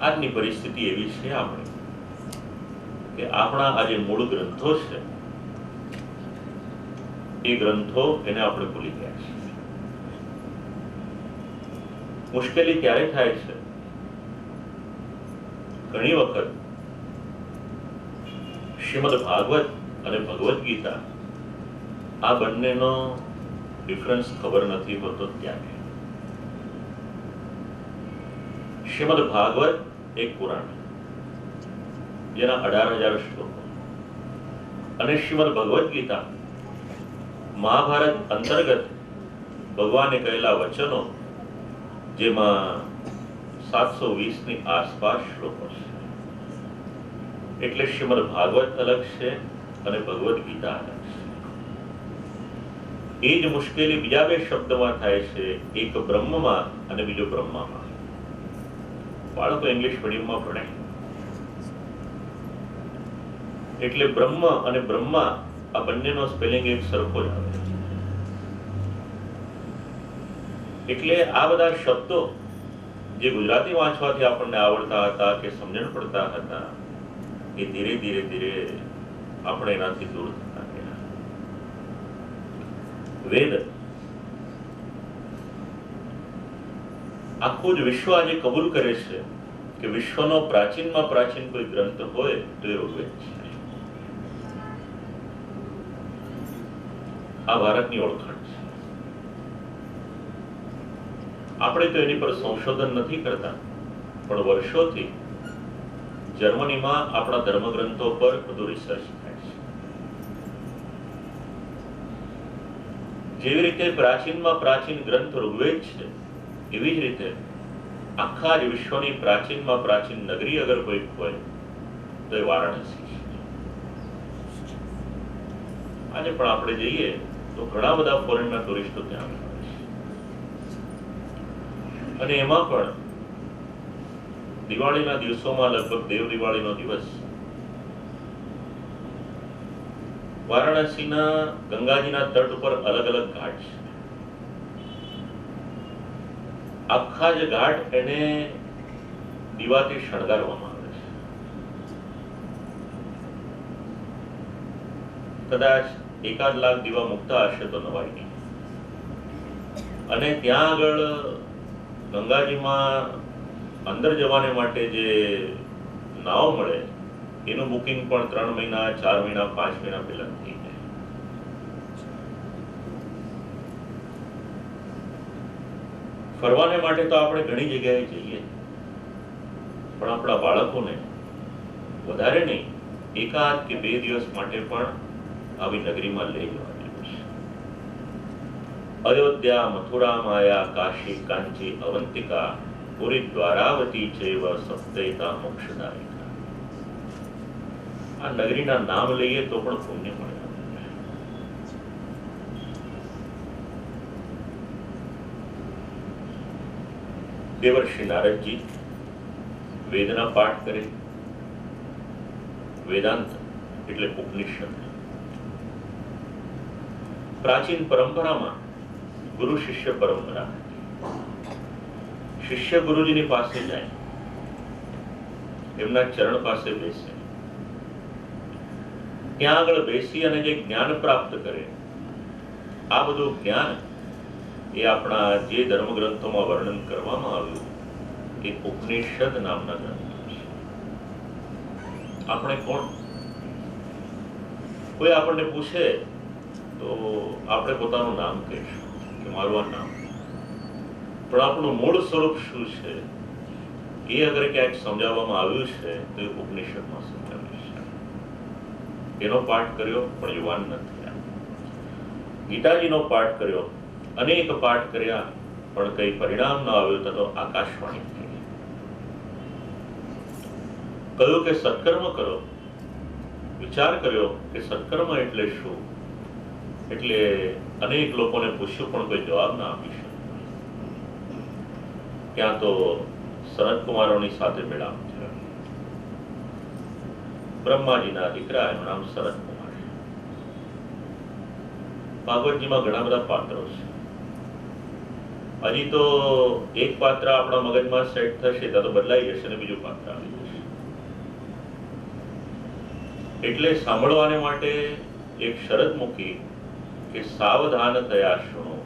આજની પરિસ્થિતિ એવી છે આપણી કે આપણા આ જે મૂળ ગ્રંથો છે એ ગ્રંથો એને આપણે ભૂલી ગયા છીએ. મુશ્કેલી ત્યારે થાય છે ઘણી વખત શ્રીમદ ભાગવત અને ભગવદ્ ગીતા આ બંનેનો ડિફરન્સ ખબર નથી હોતો ત્યારે. શ્રીમદ ભાગવત એક પુરાણ જેના 18,000 શ્લોકો અને શ્રીમદ ભગવદ્ ગીતા મહાભારત અંતર્ગત ભગવાને કહેલા વચનો જેમાં 720ની આસપાસ શ્લોકો છે. એટલે શ્રીમદ ભાગવત અલગ છે અને ભગવદ્ ગીતા અલગ છે. એ જ મુશ્કેલી બીજા બે શબ્દમાં થાય છે, એક બ્રહ્મમાં અને બીજો બ્રહ્મામાં. બાળકો ઇંગ્લિશ મીડિયમમાં ભણાય એટલે બ્રહ્મ અને બ્રહ્મા આ બંનેનો સ્પેલિંગ એક સરખો જ આવે. એટલે આ બધા શબ્દો જે ગુજરાતી વાંચવાથી આપણને આવડતા હતા કે સમજણ પડતા હતા એ ધીરે ધીરે ધીરે આપણે એનાથી દૂર થતા ગયા. વેદ આખું જ વિશ્વ આજે કબૂલ કરે છે કે વિશ્વનો પ્રાચીનમાં પ્રાચીન કોઈ ગ્રંથ હોય તો એ ઋગ્વેદ છે. આ ભારતની ઓળખાણ છે. આપણે તો એની પર સંશોધન નથી કરતા, પણ વર્ષોથી જર્મનીમાં આપણા ધર્મગ્રંથો પર બધું રિસર્ચ થાય છે. જેવી રીતે પ્રાચીનમાં પ્રાચીન ગ્રંથ ઋગ્વેદ છે, એવી જ રીતે આખા જ વિશ્વની પ્રાચીનમાં પ્રાચીન નગરી અગર કોઈ હોય તો એ વારાણસી છે. આજે પણ આપણે જઈએ તો ઘણા બધા ફોરેનના ટુરિસ્ટો ત્યાં આવે છે. અને એમાં પણ દિવાળીના દિવસોમાં લગભગ દેવ દિવાળીનો દિવસ વારાણસીના ગંગાજીના તટ ઉપર અલગ અલગ ઘાટ છે. આખા જ ઘાટ એને દીવાથી શણગારવામાં આવે છે. કદાચ 1 લાખ દીવા મુકતા હશે તો નવાઈ નહીં. અને ત્યાં આગળ ગંગાજીમાં અંદર જવાને માટે જે નાવ મળે એનું બુકિંગ પણ 3 મહિના 4 મહિના 5 મહિના પહેલા થઈ જાય. ફરવાને માટે તો આપણે ઘણી જગ્યાએ જઈએ, પણ આપણા બાળકોને વધારે નહીં 1 કે 2 દિવસ માટે પણ આવી નગરીમાં લઈ જવા જેવું છે. અયોધ્યા, મથુરા, માયા, કાશી, કાંચી, અવંતિકા, પુરી, દ્વારાવતી ચૈવ સપ્તૈતા મોક્ષદાયિકા. આ નગરીના નામ લઈએ તો પણ પુણ્ય મળે. દેવર્ષિ નારદજી વેદના પાઠ કરે. વેદાંત એટલે ઉપનિષદ. પ્રાચીન પરંપરામાં ગુરુ શિષ્ય પરંપરા. શિષ્ય ગુરુજીની પાસે જાય, એમના ચરણ પાસે બેસે, ત્યાં આગળ બેસી અને જે જ્ઞાન પ્રાપ્ત કરે, આ બધું જ્ઞાન એ આપણા જે ધર્મગ્રંથોમાં વર્ણન કરવામાં આવ્યું એ ઉપનિષદ નામના ગ્રંથો છે. આપણે કોણ? કોઈ આપણને પૂછે તો આપણે પોતાનું નામ કહીશું કે મારું આ નામ, પણ આપણું મૂળ સ્વરૂપ શું છે એ અગર ક્યાંક સમજાવવામાં આવ્યું છે તો એ ઉપનિષદમાં સમજાવ્યું છે. એનો પાઠ કર્યો પણ યુવાન નથી. ગીતાજીનો પાઠ કર્યો, અનેક પાઠ કર્યા, પણ કઈ પરિણામ ન આવ્યું તો આકાશવાણી થઈ. કહ્યું કે સત્કર્મ કરો, વિચાર કર્યો કે સત્કર્મ એટલે શું, એટલે અનેક લોકોને પૂછ્યું પણ કોઈ જવાબ ના આપી શકે. ત્યાં તો સનત કુમારોની સાથે મેળાપ થયો. બ્રહ્માજીના દીકરા, એનું નામ સનત કુમાર. ભાગવતજીમાં ઘણા બધા પાત્રો છે. હજી તો એક પાત્ર આપણા મગજમાં સેટ થશે ત્યાં તો બદલાઈ જશે અને બીજું પાત્ર આવી જશે. એટલે સાંભળવાને માટે એક શરત મૂકી કે સાવધાન થયા શૃણો,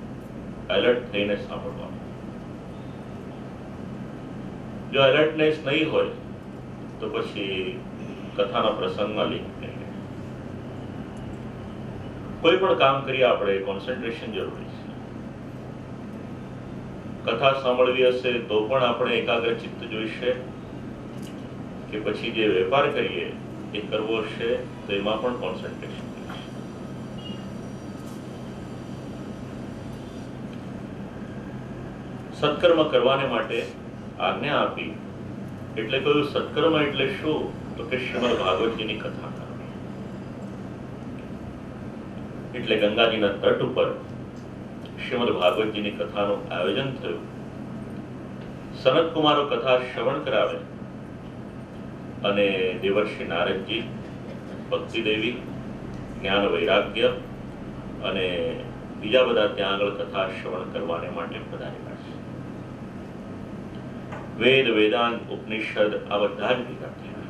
એલર્ટ થઈને સાંભળવાનું. જો એલર્ટનેસ નહીં હોય તો પછી કથાના પ્રસંગમાં લીન થઈ જાય. કોઈ પણ કામ કરીએ આપણે કોન્સન્ટ્રેશન જરૂરી છે. કથા સાંભળવી હશે તો પણ આપણે એકાગ્ર ચિત્ત જોઈશે, કે પછી જે વેપાર કરીએ એ કરવો છે તો એમાં પણ કોન્સન્ટ્રેશન જોઈશે. સત્કર્મ કરવાને માટે આજ્ઞા આપી. એટલે કહ્યું સત્કર્મ એટલે શું? તો કે શ્રીમદ ભાગવતજીની કથા કરવી. એટલે ગંગાજીના તટ ઉપર શ્રીમદ ભાગવતજીની કથાનું આયોજન થયું. સનત કુમારો કથા શ્રવણ કરાવે અને દેવર્ષિ નારદજી, ભક્તિ દેવી, જ્ઞાન વૈરાગ્ય અને બીજા બધા ત્યાં આગળ કથા શ્રવણ કરવાને માટે પધારેલા છે. વેદ, વેદાંત, ઉપનિષદ આ બધા જ ભેગા થયા.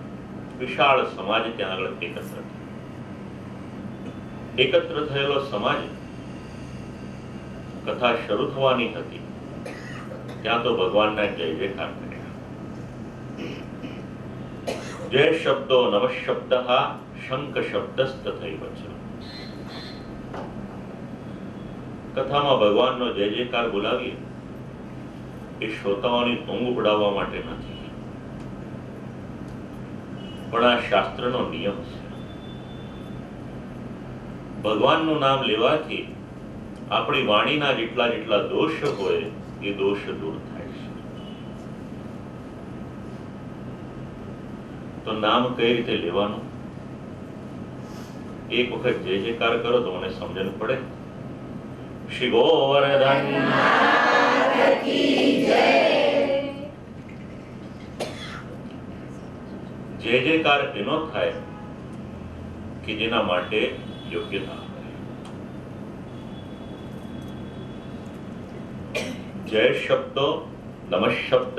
વિશાળ સમાજ ત્યાં આગળ એકત્ર થયો. એકત્ર થયેલો સમાજ કથા શરૂ થવાની હતી ત્યાં તો ભગવાનના જય જયકાર કર્યા. જય શબ્દો નમઃ શબ્દ, શંખ શબ્દસ્તથૈવ ચ. કથામાં ભગવાનનો જય જયકાર બોલાવીએ એ શ્રોતાઓની ઊંઘ ઉડાવવા માટે નથી, પણ આ શાસ્ત્રનો નિયમ છે. ભગવાનનું નામ લેવાથી આપણી વાણીના જેટલા જેટલા દોષ હોય એ દોષ દૂર થાય છે. તો નામ કઈ રીતે લેવાનું? એક વખત જય જયકાર કરો તો મને સમજણ પડે. શ્રી ગોવર્ધન જય જયકાર એનો થાય કે જેના માટે યોગ્યતા હોય. જય શબ્દો નમઃ શબ્દ,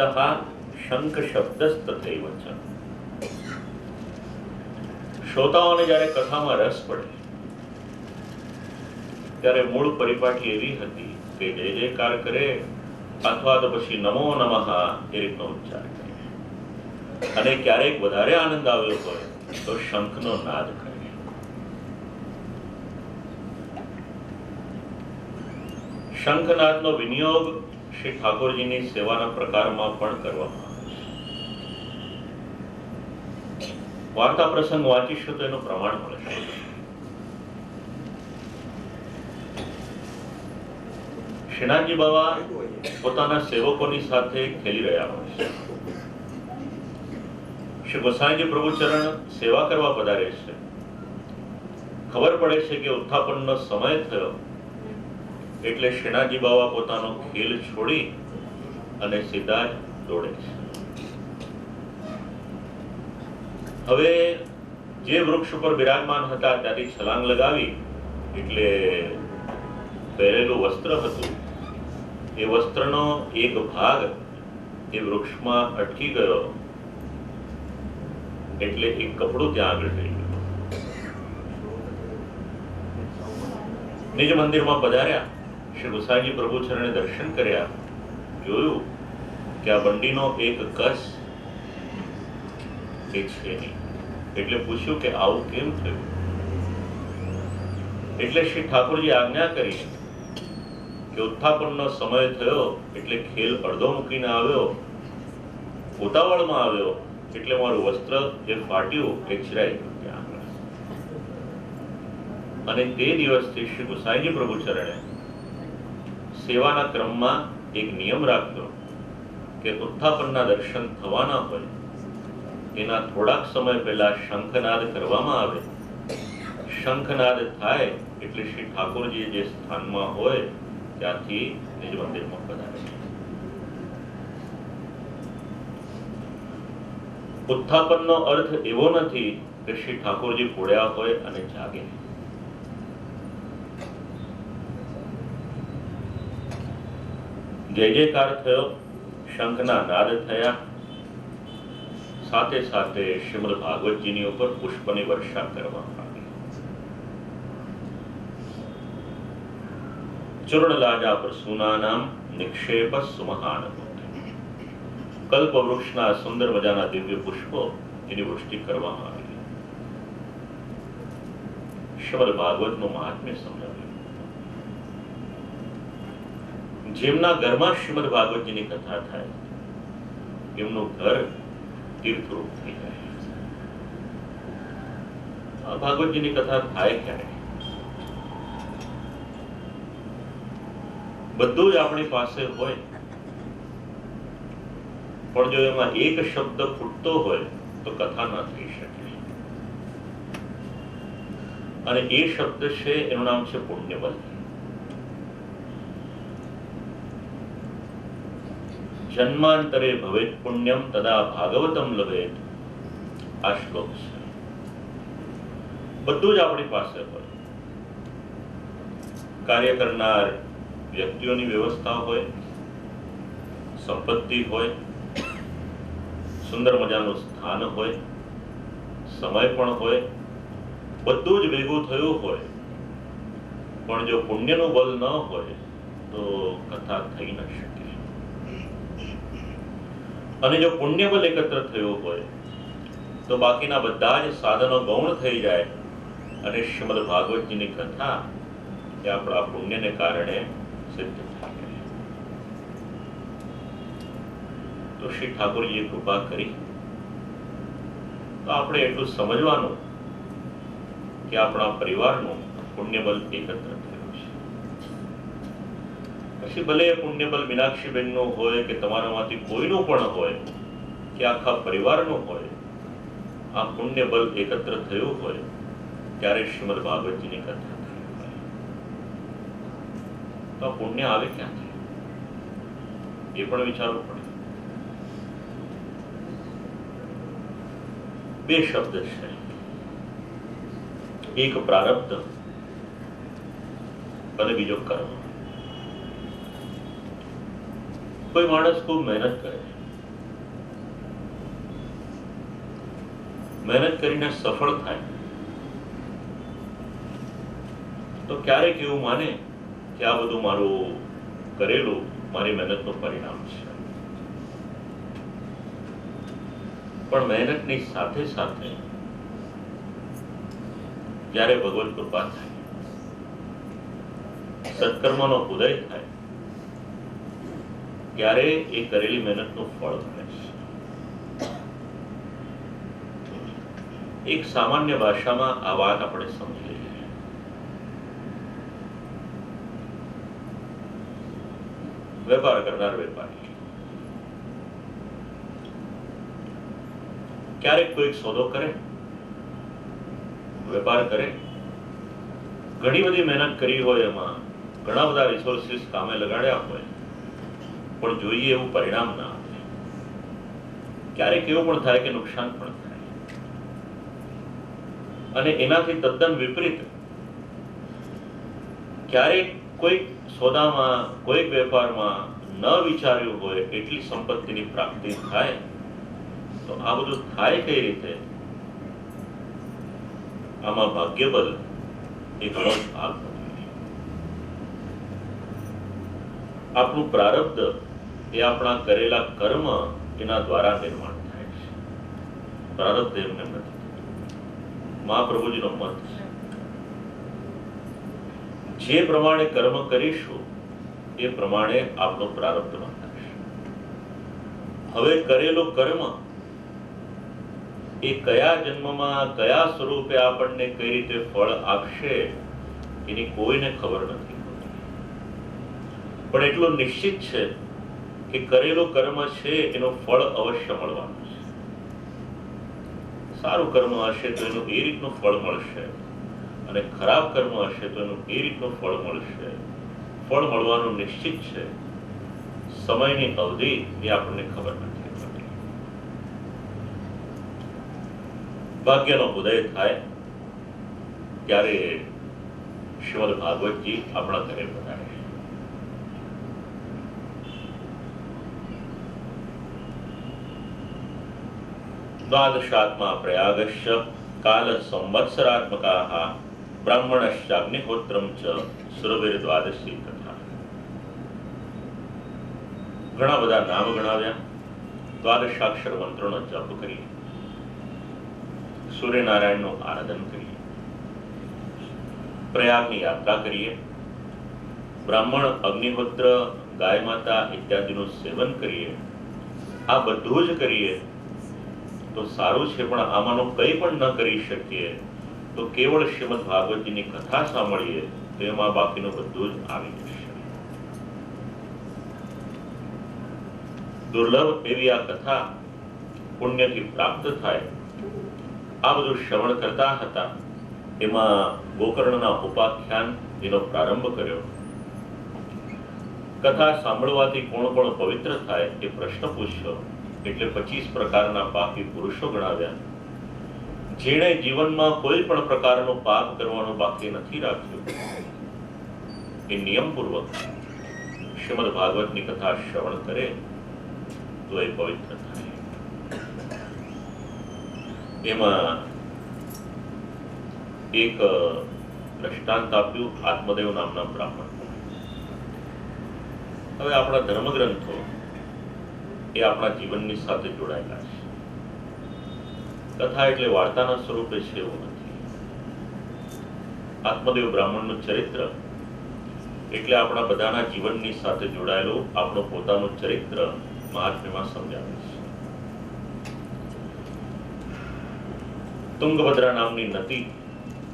શંખ શબ્દસ્તથૈવ ચ. શ્રોતાઓને જ્યારે કથામાં રસ પડે ત્યારે મૂળ પરિપાટી એવી હતી કે જય જયકાર કરે અથવા તો પછી નમો નમઃ એ રીતનો ઉચ્ચાર કરે. અને ક્યારેક વધારે આનંદ આવ્યો હોય તો શંખનો નાદ કરે. શંખનાદનો વિનિયોગ શ્રી ઠાકોરજીની સેવાના પ્રકારમાં પણ કરવામાં આવે છે. વાર્તા પ્રસંગ વાંચીશું તો એનું પ્રમાણ મળશે. શ્રીનાથજી બાવા પોતાના સેવકોની સાથે ખેલી રહ્યા હોય છે. શ્રી ગોસાઈજી પ્રભુચરણ સેવા કરવા પધારે છે. ખબર પડે છે કે ઉત્થાપનનો સમય થયો એટલે શ્રીનાથજી બાવા પોતાનો ખેલ છોડી અને સીધા જ દોડે છે. હવે જે વૃક્ષ ઉપર બિરાજમાન હતા ત્યાંથી છલાંગ લગાવી એટલે પહેરેલું વસ્ત્ર હતું એ વસ્ત્રનો એક ભાગ એ વૃક્ષમાં અટકી ગયો એટલે એક કપડું ત્યાં આગળ રહી ગયું. નિજ મંદિરમાં પધાર્યા. શ્રી ગોસાઈજી પ્રભુ ચરણે દર્શન કર્યા. જોયું કે આ બંડીનો એક કસ એ છે નહીં. એટલે પૂછ્યું કે આવું કેમ થયું? એટલે શ્રી ઠાકોરજી આજ્ઞા કરી કે ઉત્થાપનનો સમય થયો એટલે ખેલ અડધો મૂકીને આવ્યો, ઉતાવળમાં આવ્યો એટલે મારું વસ્ત્ર જે ફાટ્યું એ ચિરાઈ ગયું ત્યાં આગળ. અને તે દિવસથી શ્રી ગોસાઈજી પ્રભુ ચરણે સેવાના ક્રમમાં એક નિયમ રાખ્યો કે ઉત્થાપનના દર્શન થવાના હોય એના થોડાક સમય પહેલા શંખનાદ કરવામાં આવે. શંખનાદ થાય એટલે શ્રી ઠાકોરજી જે સ્થાનમાં હોય ત્યાંથી નિજ મંદિરમાં પધારે. ઉત્થાપનનો અર્થ એવો નથી કે શ્રી ઠાકોરજી પોળ્યા હોય અને જાગે. જય જયકાર થયો, શંખના નાદ થયા, સાથે સાથે શ્રીમદ ભાગવતજીની ઉપર પુષ્પની વર્ષા કરવામાં આવી. ચૂર્ણલાજા પ્રસૂનાનામ નિક્ષેપ સુમહાન. કલ્પવૃક્ષના સુંદર મજાના દિવ્ય પુષ્પો એની વૃષ્ટિ કરવામાં આવી. શ્રીમદ ભાગવતનું મહાત્મ્ય સમજાવ્યું. જેમના ઘરમાં શ્રીમદ ભાગવતજીની કથા થાય એમનું ઘર તીર્થરૂપ થઈ જાય. આ ભાગવતજીની કથા થાય ક્યારે? બધું જ આપણી પાસે હોય, પણ જો એમાં એક શબ્દ ખૂટતો હોય તો કથા ના થઈ શકે. અને એ શબ્દ છે, એનું નામ છે પુણ્યબલ. જન્માંતરે ભવેત પુણ્યમ તદા ભાગવતમ લભેત. આ શ્લોક છે. બધું જ આપણી પાસે હોય. કાર્ય કરનાર વ્યક્તિઓની વ્યવસ્થા હોય, સંપત્તિ હોય, સુંદર મજાનું સ્થાન હોય, સમય પણ હોય, બધું જ ભેગું થયું હોય, પણ જો પુણ્યનું બળ ન હોય તો કથા થઈ ન શકે. અને જો પુણ્ય બળ એકત્ર થયું હોય તો બાકીના બધા જ સાધનો ગૌણ થઈ જાય અને શ્રીમદ ભાગવતજીની કથા એ આપણા પુણ્યને કારણે સિદ્ધ થાય. તો શ્રી ઠાકોરજીએ કૃપા કરી તો આપણે એટલું સમજવાનું કે આપણા પરિવારનું પુણ્યબલ એકત્ર થયું છે. પછી ભલે પુણ્યબલ મીનાક્ષીબેનનું હોય કે તમારામાંથી કોઈનું પણ હોય કે આખા પરિવારનું હોય, આ પુણ્યબલ એકત્ર થયું હોય ત્યારે શ્રીમદ ભાગવતજીની કથા થઈ હોય. તો આ પુણ્ય આવે ક્યાંથી એ પણ વિચારવું પડે. બે શબ્દ છે, એક પ્રારબ્ધ અને બીજો કર્મ. કોઈ માણસ ખૂબ મહેનત કરે, મહેનત કરીને સફળ થાય તો ક્યારેક એવું માને કે આ બધું મારું કરેલું મારી મહેનતનું પરિણામ છે. પણ મહેનતની સાથે સાથે જ્યારે ભગવત કૃપા થાય, સત્કર્મનો ઉદય થાય, ત્યારે એ કરેલી મહેનતનું ફળ મળે છે. એક સામાન્ય ભાષામાં આ વાત આપણે સમજી લઈએ. વેપાર કરનાર વેપારી ક્યારેક કોઈક સોદો કરે, વેપાર કરે, ઘણી બધી મહેનત કરી હોય, એમાં ઘણા બધા રિસોર્સિસ કામે લગાડ્યા હોય, પણ જોઈએ એવું પરિણામ ના આવે. ક્યારેક એવું પણ થાય કે નુકસાન પણ થાય. અને એનાથી તદ્દન વિપરીત ક્યારેક કોઈક સોદામાં, કોઈક વેપારમાં ન વિચાર્યું હોય એટલી સંપત્તિની પ્રાપ્તિ થાય. તો આ બધું થાય કઈ રીતે? આમાં ભાગ્યબલ એ ઘણો ભાગ ભજવે. આપણું પ્રારબ્ધ એ આપણા કરેલા કર્મ એના દ્વારા નિર્માણ થાય છે. પ્રારબ્ધ એમને નથી. મહાપ્રભુજીનો મત છે, જે પ્રમાણે કર્મ કરીશું એ પ્રમાણે આપણો પ્રારબ્ધ થશે. હવે કરેલું કર્મ એ કયા જન્મમાં, કયા સ્વરૂપે આપણને કઈ રીતે ફળ આપશે એની કોઈને ખબર નથી. પણ એટલું નિશ્ચિત છે કે કરેલું કર્મ છે એનું ફળ અવશ્ય મળવાનું છે. સારું કર્મ હશે તો એનું એ રીતનું ફળ મળશે, અને ખરાબ કર્મ હશે તો એનું એ રીતનું ફળ મળશે. ફળ મળવાનું નિશ્ચિત છે. સમયની અવધિ એ આપણને ખબર નથી. ભાગ્યનો ઉદય થાય ત્યારે શ્રીમદ ભાગવતજી આપણા ઘરે પધારે. દ્વાદશાત્મા પ્રયાગશ્ય કાલ સંવત્સરાત્મકાઃ બ્રાહ્મણશ્ચાગ્નિહોત્રમ ચ સુરવીર દ્વાદશી કથા. ઘણા બધા નામ ગણાવ્યા. દ્વાદશાક્ષર મંત્રોનો જપ કરીએ, સૂર્યનારાયણનું આરાધન કરીએ, પ્રયાગની યાત્રા કરીએ, બ્રાહ્મણ, અગ્નિહોત્ર, ગાય માતા ઇત્યાદિનું સેવન કરીએ. આ બધું જ કરીએ તો સારું છે, પણ આમાંનું કંઈ પણ ન કરી શકીએ તો કેવળ શ્રીમદ ભાગવતજીની કથા સાંભળીએ તો એમાં બાકીનું બધું જ આવી જશે. દુર્લભ એવી આ કથા પુણ્યથી પ્રાપ્ત થાય. આ બધું શ્રવણ કરતા હતા એમાં ગોકર્ણના ઉપાખ્યાન એનો પ્રારંભ કર્યો. કથા સાંભળવાથી કોણ કોણ પવિત્ર થાય એ પ્રશ્ન પૂછ્યો, એટલે 25 પ્રકારના પાપી પુરુષો ગણાવ્યા. જેણે જીવનમાં કોઈ પણ પ્રકારનો પાપ કરવાનો બાકી નથી રાખ્યું એ નિયમપૂર્વક શ્રીમદ ભાગવતની કથા શ્રવણ કરે તો એ પવિત્ર થાય. એમાં એક દ્રષ્ટાંત આપ્યું આત્મદેવ નામના બ્રાહ્મણ. હવે આપણા ધર્મગ્રંથો એ આપણા જીવનની સાથે જોડાયેલા છે. કથા એટલે વાર્તાના સ્વરૂપે છે એવું નથી. આત્મદેવ બ્રાહ્મણનું ચરિત્ર એટલે આપણા બધાના જીવનની સાથે જોડાયેલું આપણું પોતાનું ચરિત્ર મહાત્મ્યમાં સમજાવે છે. તુંગભદ્રા નામની નદી,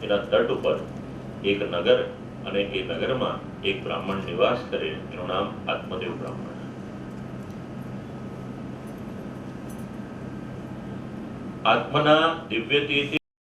એના તટ ઉપર એક નગર, અને એ નગરમાં એક બ્રાહ્મણ નિવાસ કરે. એનું નામ આત્મદેવ બ્રાહ્મણ. આત્મના દિવ્યતે